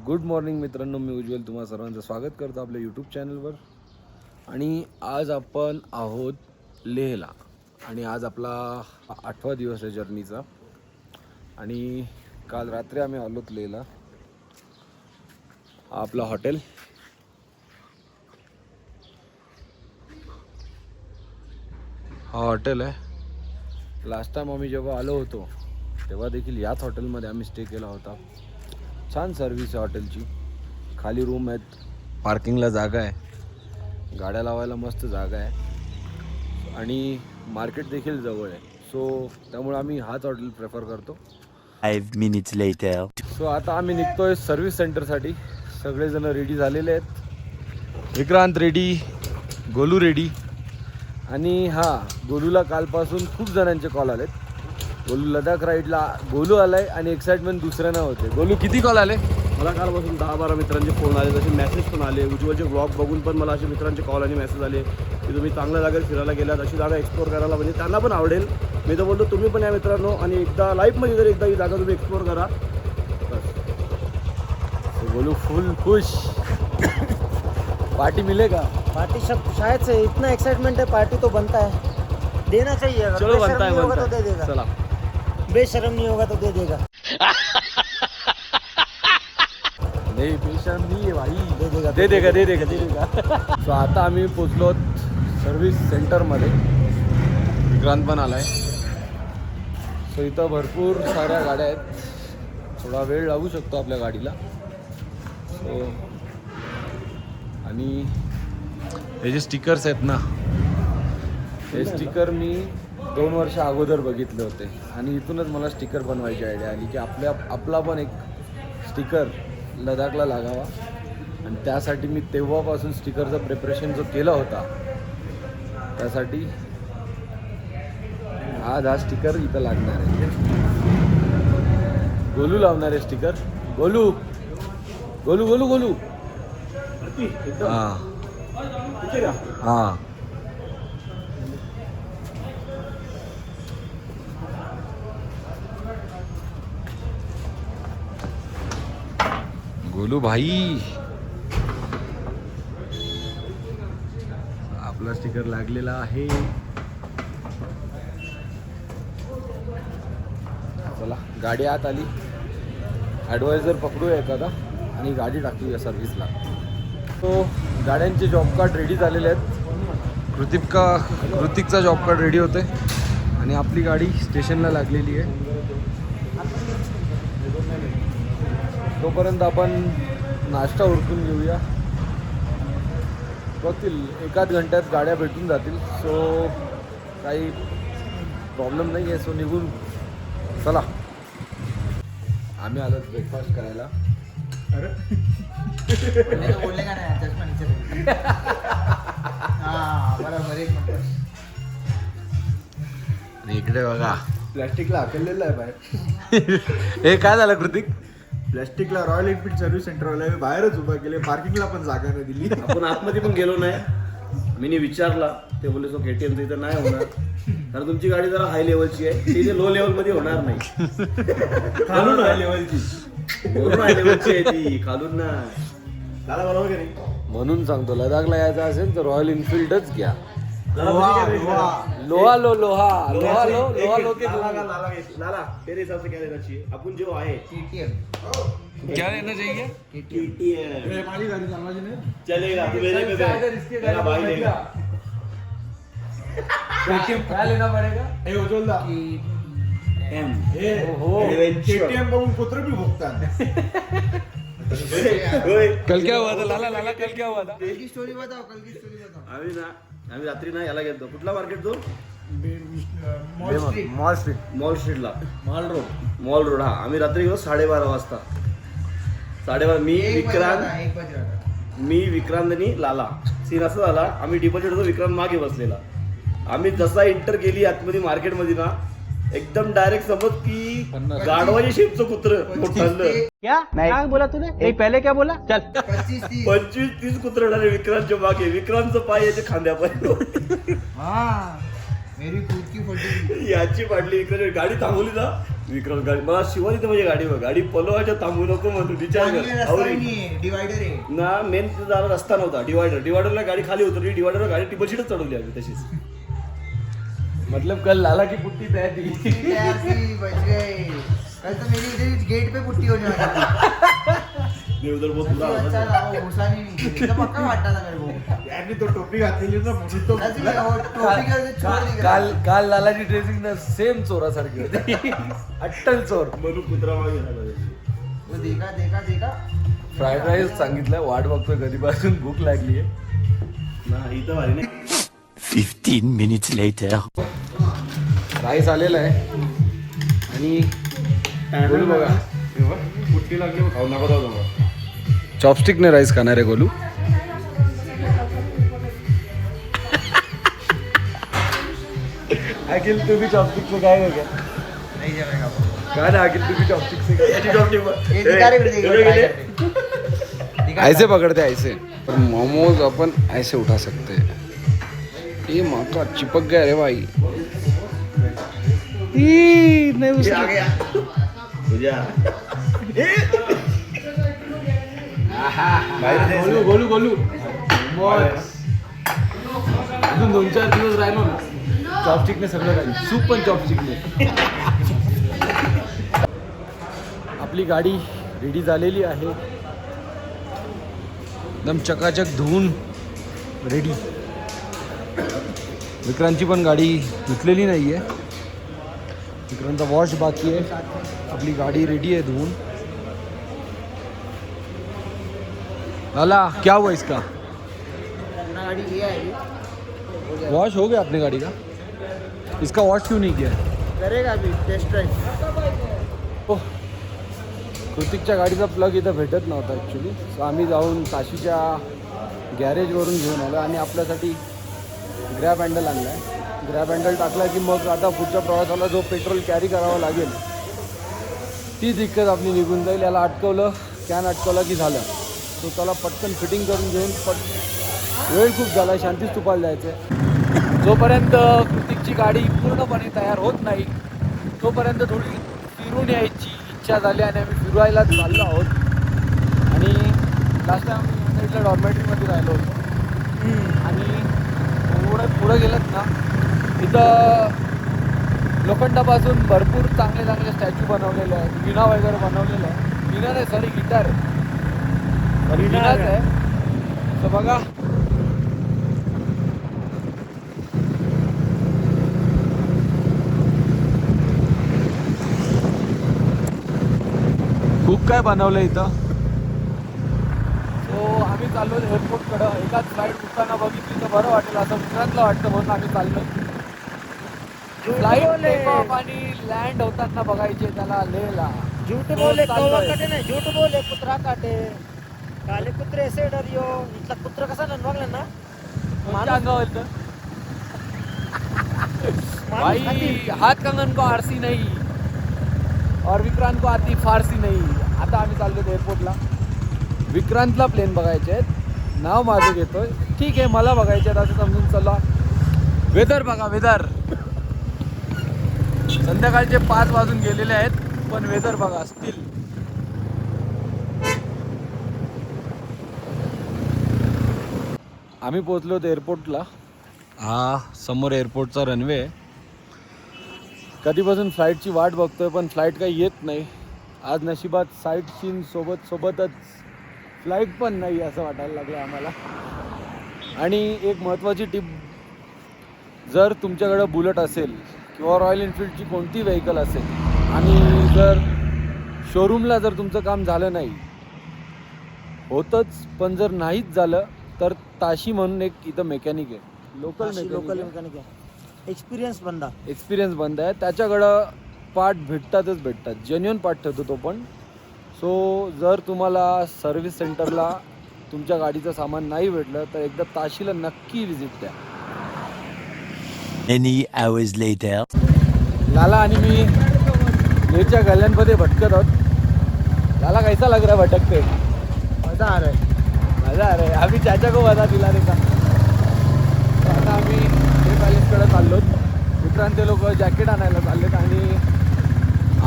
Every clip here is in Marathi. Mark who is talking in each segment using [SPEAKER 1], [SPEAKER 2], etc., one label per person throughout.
[SPEAKER 1] गुड मॉर्निंग मित्रांनो, मी उज्ज्वल तुम्हा सर्वांचं स्वागत करतो आपल्या यूट्यूब चॅनलवर. आणि आज आपण आहोत लेहला आणि आज आपला 8वा दिवस आहे जर्नीचा. आणि काल रात्री आम्ही आलोत लेहला. हा आपला हॉटेल, हा हॉटेल आहे. लास्ट टाइम आम्ही जेव्हा आलो होतो तेव्हा देखील याच हॉटेलमध्ये आम्ही स्टे केला होता. छान सर्विस आहे हॉटेलची. खाली रूम आहेत, पार्किंगला जागा आहे, गाड्या लावायला मस्त जागा आहे आणि मार्केट देखील जवळ आहे. सो त्यामुळे आम्ही हाच हॉटेल प्रेफर करतो.
[SPEAKER 2] 5 minutes later.
[SPEAKER 1] सो आता आम्ही निघतोय सर्व्हिस सेंटरसाठी. सगळेजण रेडी झालेले आहेत. Vikrant ready, Golu ready. आणि गोलूला कालपासून खूप जणांचे कॉल आलेत. गोलू लडाख राईडला गोलू आलाय आणि एक्साइटमेंट दुसऱ्यांना होते. गोलू किती कॉल आले?
[SPEAKER 3] मला कालपासून 10-12 मित्रांचे फोन आले, तसे मेसेज पण आले. उज्ज्वलचे ब्लॉग बघून पण मला असे मित्रांचे कॉल आणि मेसेज आले की तुम्ही चांगल्या जागेत फिरायला गेलात, अशी जागा एक्सप्लोर करायला, म्हणजे त्यांना पण आवडेल. मी तर बोलतो तुम्ही पण या मित्रांनो, आणि एकदा लाईफमध्ये जर एकदा ही जागा तुम्ही एक्सप्लोर करा बस.
[SPEAKER 1] गोलू फुल खुश. पार्टी मिलेगा?
[SPEAKER 4] पार्टी सब शायद से इतना एक्साइटमेंट है, पार्टी तो बनता है, देना चाहिए. अगर
[SPEAKER 3] चलो
[SPEAKER 4] बेशरम
[SPEAKER 3] बनता
[SPEAKER 4] नहीं होगा तो
[SPEAKER 3] है.
[SPEAKER 4] दे देगा.
[SPEAKER 3] चला,
[SPEAKER 4] बेशरम नहीं होगा तो दे देगा.
[SPEAKER 1] नाही पेशंट नाही आहे भाई.
[SPEAKER 4] दे देगा.
[SPEAKER 1] दे देगा. सो आता आम्ही पोचलो सर्व्हिस सेंटरमध्ये. विक्रांत पण आलाय. सो इथं भरपूर साऱ्या गाड्या आहेत. थोडा वेळ लागू शकतो आपल्या गाडीला. सो आणि हे जे स्टिकर्स आहेत ना, हे स्टिकर मी 2 वर्ष अगोदर बघितले होते आणि इथूनच मला स्टिकर बनवायची आयडिया आली की आपला पण एक स्टिकर लडाखला लागावा. आणि त्यासाठी मी तेव्हापासून स्टिकरचं प्रिपरेशन जो केला होता, त्यासाठी आज हा स्टिकर इथं लागणार आहे. गोलू लावणार आहे स्टिकर. गोलू गोलू गोलू गोलू हां गोलू भाई, आपला स्टिकर लागलेला आहे. चला, गाडी आत आली. ॲडवायझर पकडूया एखादा आणि गाडी टाकूया सर्व्हिसला. तो गाड्यांचे जॉब कार्ड रेडी झालेले आहेत. कृतिकचा जॉब कार्ड रेडी होते आणि आपली गाडी स्टेशनला लागलेली आहे. तोपर्यंत आपण नाश्ता उरकून घेऊया. बघतील 1-8 घंट्यात गाड्या भेटून जातील. सो काही प्रॉब्लेम नाही आहे. सो निघून चला. आम्ही आलो ब्रेकफास्ट करायला.
[SPEAKER 4] बोलले का नाही
[SPEAKER 1] आणि इकडे बघा,
[SPEAKER 3] प्लॅस्टिकला हकललेलं आहे बाहेर.
[SPEAKER 1] हे काय झालं कृतिक?
[SPEAKER 3] प्लॅस्टिकला रॉयल एनफील्ड सर्व्हिस सेंटरवाला बाहेरच उभा केले, पार्किंगला पण जागा नाही दिली.
[SPEAKER 5] आपण आतमध्ये पण गेलो नाही. मी विचारला, ते बोलले सो KTM इथं नाही होणार, कारण तुमची गाडी जरा हाय लेवलची आहे, तिथे लो लेवल मध्ये होणार नाही.
[SPEAKER 3] खालून हाय लेवलची,
[SPEAKER 5] वरून हाय लेवलची आहे ती, खालून ना.
[SPEAKER 3] दादा बरोबर की नाही?
[SPEAKER 1] म्हणून सांगतो, लडाखला यायचं असेल तर रॉयल एनफिल्डच घ्या.
[SPEAKER 3] लोहा
[SPEAKER 5] के लाला तेरे हिसाब से क्या लेना चाहिए? अपन जो आहे
[SPEAKER 1] क्या लेना चाहिए?
[SPEAKER 5] KTM
[SPEAKER 3] माझी गाडी चालवायची नाही.
[SPEAKER 5] चलेगा, तू मेरे में बैठ, मेरा भाई लेगा.
[SPEAKER 1] क्या लेना पड़ेगा?
[SPEAKER 3] हे उज्ज्वलदा,
[SPEAKER 5] M.
[SPEAKER 3] हे KTM बघून कुत्र बी भोगतात.
[SPEAKER 5] होय.
[SPEAKER 1] कल क्या हुआ था लाला? कल क्या हुआ था?
[SPEAKER 4] कल की स्टोरी बताओ.
[SPEAKER 5] आम्ही रात्री ना याला गेलो. कुठला मार्केट तो?
[SPEAKER 1] Mall street.
[SPEAKER 5] मॉल स्ट्रीटला, मॉल रोड. हा, आम्ही रात्री गेलो 12:30 वाजता. 12:30 मी विक्रांत आणि लाला. सीन असं झाला, आम्ही डिपॉझिट होतो, विक्रांत मागे बसलेला. आम्ही जसा एंटर केली आतमध्ये मार्केटमध्ये ना, एकदम डायरेक्ट समज की गाढवाच्या शेपचं कुत्र मोठं.
[SPEAKER 4] क्या बोला तूने? पहले क्या बोला? चल
[SPEAKER 5] 25-30 कुत्र विक्रांतच्या मागे. विक्रांतचं पाय याच्या खांद्यापर्यंत.
[SPEAKER 6] मेरी खुद की फटी
[SPEAKER 5] याची पाडली विक्रम गाडी थांबवली ना विक्रम गाडी मला शिवाय तिथे म्हणजे गाडीवर गाडी पलवायच्या थांबू नको म्हणतो विचार कर आवरी.
[SPEAKER 6] डिवाइडर आहे
[SPEAKER 5] ना मेन जायला रस्ता नव्हता डिवायडरला गाडी खाली उतरली डिवायडरला गाडी टिबल सीटच चढवली आम्ही तशीच.
[SPEAKER 1] मतलब कल लाला की पुट्टी तय थी.
[SPEAKER 6] तैयार थी, बच गए. कल तो मेरी इधर गेट पे पुट्टी होने वाली थी.
[SPEAKER 5] मी उधर बहुत बुरा
[SPEAKER 6] सबसे अच्छा
[SPEAKER 5] हाल
[SPEAKER 6] था वो घुसा नहीं तो पक्का वाटता था मेरे को.
[SPEAKER 3] यांनी तो टोपी घातलेली ना म्हणून तो
[SPEAKER 6] ऐसे ही वो टोपी के वजह से छोड़ दी
[SPEAKER 1] काल काल लालाची ड्रेसिंग ना सेम चोरासारखी होती. अट्टल चोर.
[SPEAKER 5] म्हणून कुत्रा मागे गेला.
[SPEAKER 6] वो देखा
[SPEAKER 1] फ्राईड राईस सांगितलं वाट बघतोय कधीपासून भूक लागली आहे.
[SPEAKER 5] ना इथं भारी नाही
[SPEAKER 2] 15 minutes later.
[SPEAKER 1] राईस आलेला आहे आणि गोलू बघा
[SPEAKER 5] पुट्टी लागली खाऊ नका जाऊ नका.
[SPEAKER 1] चॉपस्टिकने राईस खाणार आहे गोलू. अखिल तू भी चॉपस्टिक से खाएगा क्या?
[SPEAKER 6] नहीं जमेगा.
[SPEAKER 1] काय ना अखिल तू भी चॉपस्टिक से खाएगा?
[SPEAKER 5] याची टोपी बघ.
[SPEAKER 6] ये दिखा रे वीडियो
[SPEAKER 5] एवढे
[SPEAKER 6] ट्राय
[SPEAKER 5] गेले?
[SPEAKER 6] करते.
[SPEAKER 1] ऐसे पकड़ते ऐसे पर मोमोज अपन ऐसे उठा सकते हैं. ये माँ का चिपक गया रे भाई. ई, नहीं
[SPEAKER 5] ये
[SPEAKER 1] उसकी-
[SPEAKER 5] आ गया तुझ्या
[SPEAKER 1] गोलू गोलू गोलू मोमोज. अजून 2-4 दिवस राहिलो ना चॉपस्टिकने सगळं राहील. सूप पण चॉपस्टिकने. आपली गाडी रेडी झालेली आहे एकदम चकाचक धुवून रेडी. विक्रांतची पण गाडी धुतलेली नाही आहे. विक्रांतचा वॉश बाकी आहे. आपली गाडी रेडी आहे धुवून. लाला क्या हुआ इसका?
[SPEAKER 6] अपना गाड़ी ये आएगी
[SPEAKER 1] वॉश हो गया अपनी गाड़ी का. इसका वॉश क्यों नहीं किया?
[SPEAKER 6] करेगा अभी टेस्ट ड्राइव.
[SPEAKER 1] ओह, कृतिकच्या गाडीचा प्लग इथं भेटत नव्हता ॲक्च्युली. सो आम्ही जाऊन काशीच्या गॅरेजवरून घेऊन आलो आणि आपल्यासाठी ग्रॅब हँडल आणला आहे. ग्रॅब हँडल टाकला की मग आता पुढच्या प्रवासाला जो पेट्रोल कॅरी करावं लागेल ती दिक्कत आपली निघून जाईल. याला अटकवलं कॅन अटकवलं की झालं. तो त्याला पटकन फिटिंग करून घेऊन वेळ खूप झाला. शांती स्तूपाला जायचं आहे. जोपर्यंत कृतिकची गाडी पूर्णपणे तयार होत नाही तोपर्यंत थोडी फिरून यायची इच्छा झाली आणि आम्ही फिरायला चाललो आहोत. आणि लास्ट टाइम आम्ही साईडला डॉर्मेटरीमध्ये राहिलो होतो आणि थोडं पुढं गेलं ना इथं लोखंडापासून भरपूर चांगले चांगले स्टॅच्यू बनवलेले आहेत. विणा वगैरे बनवलेलं आहे. विणा नाही सॉरी गिटार विणाच आहे. तर बघा खूप काय बनवलं इथं. सो आम्ही चाललो एअरपोर्टकडं. एकाच फ्लाईट उठताना बघितली तर बरं वाटेल असं विक्रांतला वाटतं म्हणून आम्ही चाललो. फ्लाईट टेक ऑफ आणि लँड होताना बघायचे त्याला लेहला.
[SPEAKER 4] झूठ बोले कौवा काटे नाही. झूठ बोले कुत्रा काटे. काले कुत्रे ऐसे डरियो. इथला कुत्रा कसा ननवागला ना
[SPEAKER 1] कोणत्या अंगावर येतं?
[SPEAKER 4] माणूस
[SPEAKER 1] भाई हात कंगन को आरसी नहीं और विक्रांत को आती फारसी नहीं. आता आम्ही चाललो एअरपोर्टला. विक्रांतला प्लेन बघायचे आहेत. नाव माझं घेतोय ठीक आहे. मला बघायचे आहेत असं समजून चला. वेदर बघा वेदर. संध्याकाळचे 5 वाजून गेलेले आहेत पण वेदर बघा स्टील. आम्ही पोहोचलो होतो एअरपोर्टला. हा समोर एअरपोर्टचा रनवे आहे. कधीपासून फ्लाईटची वाट बघतोय पण फ्लाईट काही येत नाही. आज नशिबात साईट सीन सोबतच फ्लाईट पण नाही असं वाटायला लागलं आम्हाला. आणि एक महत्त्वाची टिप, जर तुमच्याकडं बुलेट असेल किंवा रॉयल एनफिल्डची कोणती व्हेकल असेल आणि जर शोरूमला जर तुमचं काम झालं नाही होतंच पण जर नाहीच झालं तर ताशी म्हणून एक इथं मेकॅनिक आहे. लोकल
[SPEAKER 4] मेकॅनिक आहे. एक्सपिरियन्स बंदा.
[SPEAKER 1] एक्सपिरियन्स बंद आहे. त्याच्याकडं पार्ट भेटतात. जेन्युअन पार्ट ठेवतो तो पण. सो जर तुम्हाला सर्व्हिस सेंटरला तुमच्या गाडीचं सामान नाही भेटलं तर एकदा ताशीला नक्की विजिट द्या.
[SPEAKER 2] Many hours later.
[SPEAKER 1] लाला आणि मी लेहच्या गल्ल्यांमध्ये भटकत आहोत. लाला कैसा लग रहा है भटकते?
[SPEAKER 4] मजा आ रहा है.
[SPEAKER 1] मजा आ रहा है. आम्ही चाचा को बता दिला रे का. आता आम्ही हे पॅलेसकडे चाललो. मित्रांनो ते लोक जॅकेट आणायला चाललेत आणि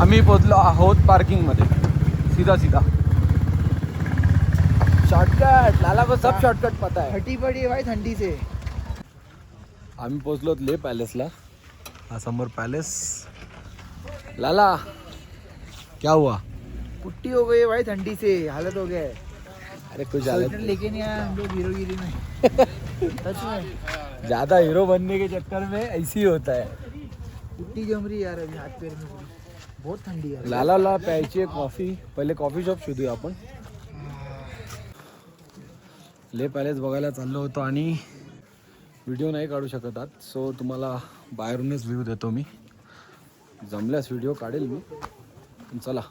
[SPEAKER 1] आम्ही पोचलो आहोत पार्किंगमध्ये. सीधा सीधा शॉर्टकट. लाला को सब शॉर्टकट पता है.
[SPEAKER 6] फटी पड़ी है भाई ठंडी से.
[SPEAKER 1] आम्ही पोचलो ले पॅलेसला. हा समोर पॅलेस. लाला क्या हुआ?
[SPEAKER 6] पुट्टी हो गई है भाई ठंडी से, हालत हो गया है.
[SPEAKER 1] अरे कुछ
[SPEAKER 6] स्वेटर लेके नहीं आया हम लोग हीरोगिरी में. सच में
[SPEAKER 1] ज्यादा हीरो बनने के चक्कर में ऐसी ही होता है.
[SPEAKER 6] पुट्टी जम रही यार अभी हाथ पैर में पूरी. बहुत ठंडी है.
[SPEAKER 1] लालाला प्यायची आहे कॉफी. पहिले कॉफी शॉप शोधूया आपण. ले पॅलेस बघायला चाललो होतो आणि व्हिडिओ नाही काढू शकत आहात. सो तुम्हाला बाहेरूनच व्ह्यू देतो मी. जमल्यास व्हिडिओ काढेल मी. पण चला.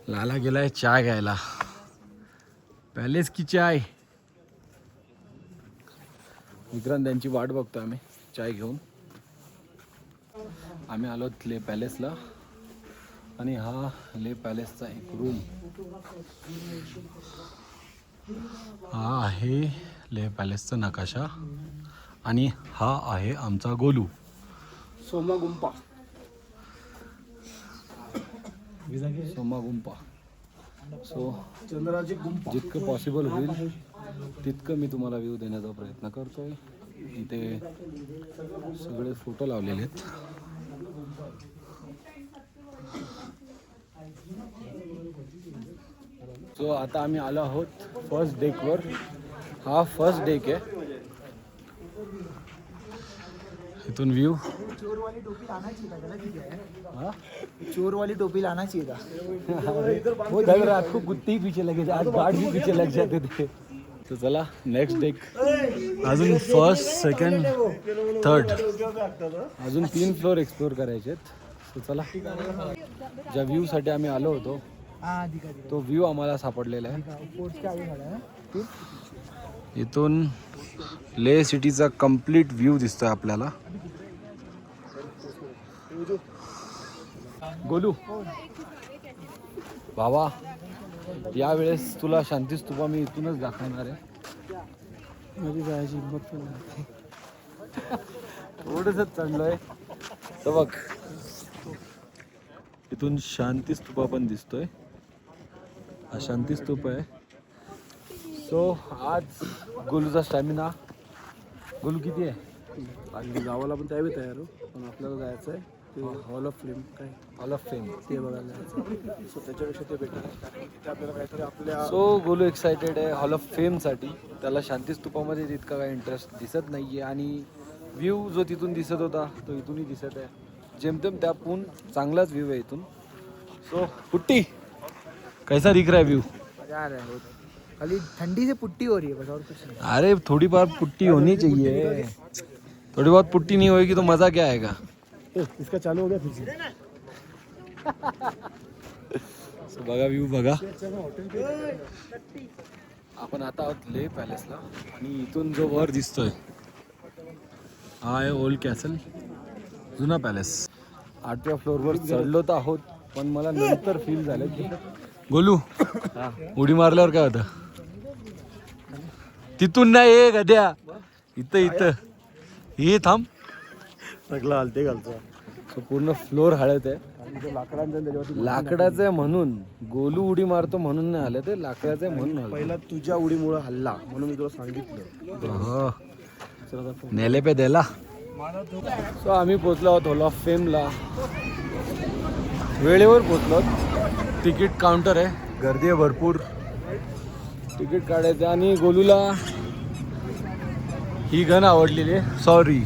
[SPEAKER 1] लाला गेलाय चाय घ्यायला. पॅलेस की चाय. विक्रांत त्यांची वाट बघतो आम्ही चाय घेऊन. आम्ही आलो ले पॅलेसला आणि हा ले पॅलेसचा एक रूम. हा आहे ले पॅलेसचा नकाशा आणि हा आहे आमचा गोलू.
[SPEAKER 3] सोमा गुंपा.
[SPEAKER 1] सोमा गुंपा. सो
[SPEAKER 3] चंद्राची गुंपा.
[SPEAKER 1] जितकं पॉसिबल होईल तितकं मी तुम्हाला व्ह्यू देण्याचा प्रयत्न करतोय. इथे सगळे फोटो लावलेले आहेत. सो आता आम्ही आलो आहोत फर्स्ट डेकवर. हा फर्स्ट डेक आहे. इथून व्ह्यू.
[SPEAKER 6] चोर वाली टोपी लाना चाहिए था. गलत ही क्या है.
[SPEAKER 1] हाँ
[SPEAKER 6] चोर वाली टोपी लाना चाहिए था.
[SPEAKER 1] वो लग रहा आपको कुत्ते ही पीछे लगे थे. आज गार्ड भी पीछे लग जाते थे. तो चला नेक्स्ट डेक. अजून फर्स्ट सेकंड थर्ड अजून 3 फ्लोअर एक्सप्लोअर करायचे आहेत. तो चला. ज्या व्ह्यूसाठी आम्ही आलो होतो
[SPEAKER 6] हाँ दिखा दिखा.
[SPEAKER 1] तो व्ह्यू आम्हाला सापडलेला आहे.
[SPEAKER 6] पोर्च के आगे खड़ा है.
[SPEAKER 1] इथून ले सिटीचा कम्प्लीट व्ह्यू दिसतोय आपल्याला. गोलू बाबा यावेळेस तुला शांती स्तूपा मी इथूनच दाखवणार आहे.
[SPEAKER 3] माझी जायची हिंमत पण नाही.
[SPEAKER 1] थोडंसं चढलोय तर बघ. इथून शांती स्तूपा पण दिसतोय. हा शांती स्तूप आहे. सो आज गोलूचा स्टॅमिना. गोलू किती आहे?
[SPEAKER 3] आणि गावाला पण त्यावेळी तयार हो. पण आपल्याला जायचं आहे ते हॉल ऑफ फ्लेम. काय
[SPEAKER 1] हॉल ऑफ फेम.
[SPEAKER 3] ते बघायला जायचं. सो त्याच्यापेक्षा ते बेटर आहे. कारण तिथे आपल्याला काहीतरी आपल्या
[SPEAKER 1] सो गोलू एक्सायटेड आहे हॉल ऑफ फेमसाठी. त्याला शांती स्तूपामध्ये तितका काही इंटरेस्ट दिसत नाही आहे आणि व्ह्यू जो तिथून दिसत होता तो इथूनही दिसत आहे. जेमतेम त्यापून चांगलाच व्ह्यू आहे इथून. सो पुट्टी कैसा दिख रहा है व्यू?
[SPEAKER 6] मजा आ रहा है. खाली ठंडी से पुट्टी हो रही है बस और कुछ नहीं.
[SPEAKER 1] अरे थोड़ी बार पुट्टी होनी चाहिए. थोड़ी बहुत पुट्टी नहीं होगी तो मज़ा क्या आएगा.
[SPEAKER 3] इसका चालू हो गया फिर से.
[SPEAKER 1] So, बघा व्ह्यू बघा. आपण आता आहोत ले पॅलेसला आणि इथून जो वर दिसतोय हा आहे ओल्ड कॅसल. जुना पॅलेस. 8व्या फ्लोअरवर चढलो तर आहोत पण मला नंतर फील झालं की गोलू उडी मारल्यावर काय होतं. तिथून नाही हे गद्या. इथं इथं हे थांब.
[SPEAKER 3] सगळं हलते घालतो.
[SPEAKER 1] So, पूर्ण फ्लोअर हळत आहे.
[SPEAKER 3] लाकडांचा त्याच्यावरती
[SPEAKER 1] लाकडाचं आहे म्हणून. गोलू उडी मारतो म्हणून नाही आलं ते. लाकडाचं आहे म्हणून आलं.
[SPEAKER 3] पहिला तुझ्या उडीमुळे हल्ला म्हणून मी तुला सांगितलं.
[SPEAKER 1] हो. नेले पे देला. सो आम्ही पोचलो आहोत हॉल ऑफ फेमला. वेळेवर पोचलो. तिकीट काउंटर आहे. गर्दी आहे भरपूर. तिकीट काढायचं आणि गोलूला ही गन आवडलेली आहे. सॉरी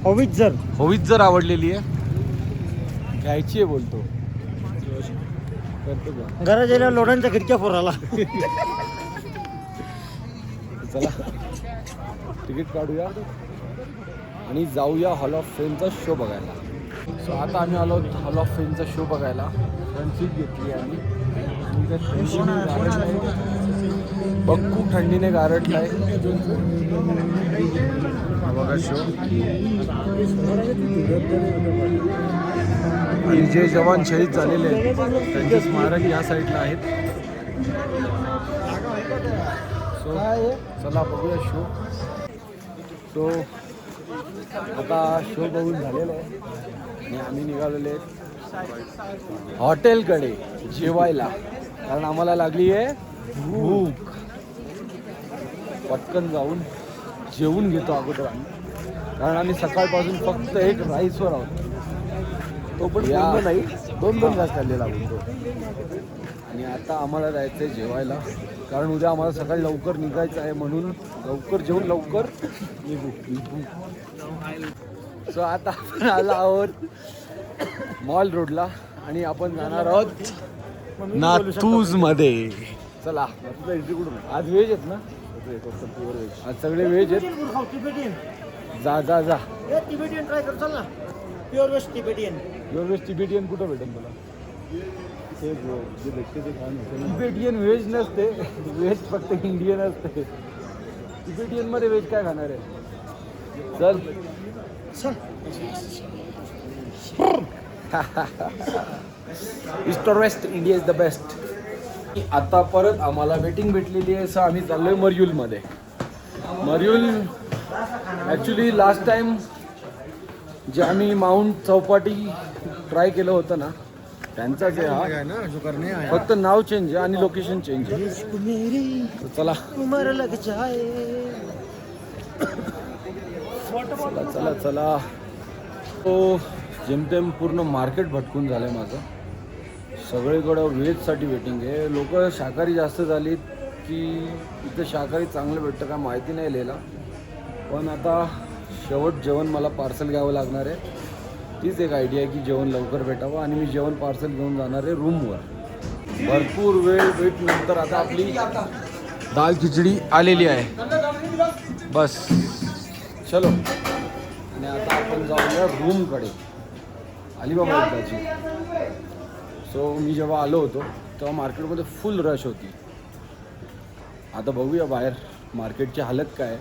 [SPEAKER 1] होवित्झर आवडलेली आहे. घ्यायची आहे बोलतो. करतो का?
[SPEAKER 4] घरात गेल्यावर लोडांच्या खिडक्या फोराला.
[SPEAKER 1] चला तिकीट काढूया आणि जाऊया हॉल ऑफ फेमचा शो बघायला. सो आता आम्ही आलो हॉल ऑफ फेमचा शो बघायला. फ्रंट सीट घेतली आम्ही. खूप थंडीने गारटलाय. हा बघा शो. आणि जे जवान शहीद झालेले आहेत त्यांचे स्मारक या साईडला आहेत. सो चला बघूया शो. सो आता शो बघून झालेला आहे आणि आम्ही निघालेले हॉटेलकडे जेवायला, कारण आम्हाला लागली आहे भूक. पटकन जाऊन जेवून घेतो अगोदर आम्ही, कारण आम्ही सकाळपासून फक्त एक राईसवर आहोत. तो पण पूर्ण नाही, 2 घास खाल्लेला आपण तो. आणि आता आम्हाला जायचं आहे जेवायला, कारण उद्या आम्हाला सकाळी लवकर निघायचं आहे, म्हणून लवकर जेवून लवकर निघू. सो आता आपण आलो आहोत मॉल रोडला आणि आपण जाणार आहोत नाथूज मध्ये. चला, आज व्हेज आहेत ना? आज सगळे व्हेज आहेत. जा जा जा.
[SPEAKER 4] तिबेटियन ट्राय कर, चल ना. Pure waste Tibetan.
[SPEAKER 1] Pure veg Tibetan कुठं भेटेल तुला? ते जे भेटते ते खाणं. तिबेटियन व्हेज नसते, व्हेज फक्त इंडियन असते. तिबेटियनमध्ये व्हेज काय खाणार आहे? चल ईस्ट और waste, India is the best. आता परत आम्हाला वेटिंग भेटलेली आहे, सो आम्ही चाललोय मर्यूलमध्ये. मर्यूल ॲक्च्युली लास्ट टाइम जे आम्ही माउंट चौपाटी ट्राय केलं होतं ना, त्यांचाच आहे हा, फक्त नाव चेंज आहे आणि लोकेशन चेंज आहे. So, चला चला चला चला. तो जेमतेम पूर्ण मार्केट भटकून झालंय माझं. सगळीकडं व्हेजसाठी वेटिंग आहे. लोक शाकाहारी जास्त झालीत की इथं शाकाहारी चांगलं भेटतं का माहिती नाही लिहिला, पण आता शेवट जेवण मला पार्सल घ्यावं लागणार आहे. तीच एक आयडिया आहे की जेवण लवकर भेटावं आणि मी जेवण पार्सल घेऊन जाणार आहे रूमवर. भरपूर वेळ वेट नंतर आता आपली दाल खिचडी आलेली आहे. बस चलो. आणि आता आपण जाऊया रूमकडे, अलिबाबा एकदाची. सो मी जेव्हा आलो होतो तेव्हा मार्केटमध्ये फुल रश होती. आता बघूया बाहेर मार्केटची हालत काय आहे.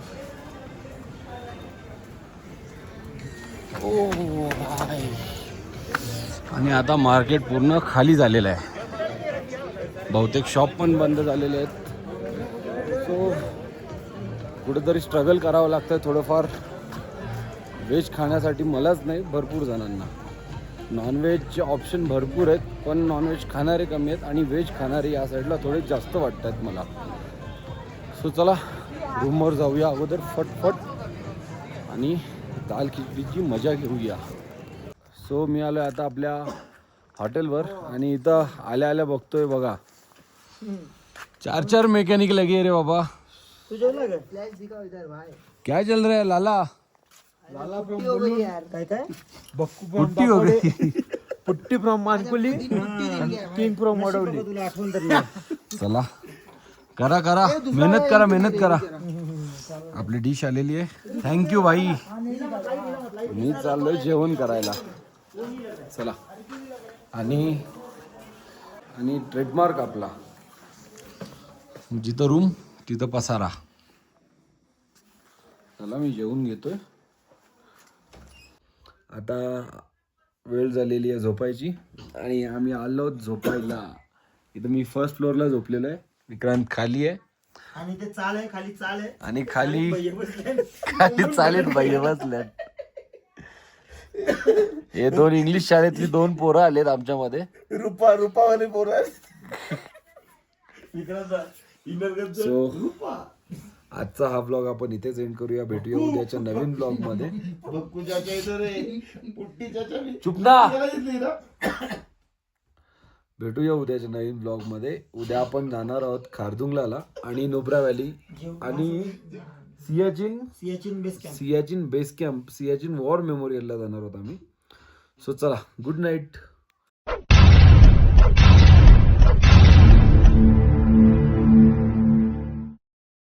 [SPEAKER 1] आणि आता मार्केट पूर्ण खाली झालेलं आहे. बहुतेक शॉप पण बंद झालेले आहेत. सो कुठेतरी स्ट्रगल करावं लागतं थोडंफार व्हेज खाण्यासाठी. मलाच नाही, भरपूर जणांना. नॉनव्हेजचे ऑप्शन भरपूर आहेत, पण नॉनव्हेज खाणारे कमी आहेत आणि व्हेज खाणारे या साईडला थोडे जास्त वाटत आहेत मला. सो चला रूमवर जाऊया अगोदर फटफट आणि दाल खिचडीची मजा घेऊया. सो मी आलो आता आपल्या हॉटेलवर आणि इथं आल्या आल्या बघतोय बघा 4 मेकॅनिक लगे रे बाबा. क्या चल रहा है लाला?
[SPEAKER 4] काय काय
[SPEAKER 1] पुट्टी हो गई.
[SPEAKER 4] पुट्टी from Mankuli, king from Madwali. तुला आठवण तरी.
[SPEAKER 1] चला करा करा, मेहनत करा मेहनत करा. आपली डिश आलेली आहे. थँक्यू भाई. मी चाललोय जेवण करायला. चला. आणि ट्रेडमार्क आपला, जिथं रूम तिथं पसारा. चला मी जेवून घेतोय. आता वेळ झालेली आहे झोपायची आणि आम्ही आलो झोपायला. इथं मी फर्स्ट फ्लोअरला झोपलेलो आहे, विक्रांत खाली आहे
[SPEAKER 4] आणि ते चाल आहे, खाली चाल आहे
[SPEAKER 1] आणि खाली चालेत बाई बसल्यात. हे 2 इंग्लिश शाळेतली 2 पोरं आलेत आमच्यामध्ये.
[SPEAKER 5] रुपावाले पोरं.
[SPEAKER 1] सो आजचा हा ब्लॉग आपण इथेच एंड करूया. भेटूया उद्याच्या नवीन ब्लॉग मध्ये. चुप ना. भेटूया उद्याच्या नवीन ब्लॉग मध्ये. उद्या आपण जाणार आहोत खारदुंगला आणि नुब्रा व्हॅली आणि Siachen base camp, Siachen war मेमोरियलला जाणार आहोत आम्ही. सो चला, गुड नाईट.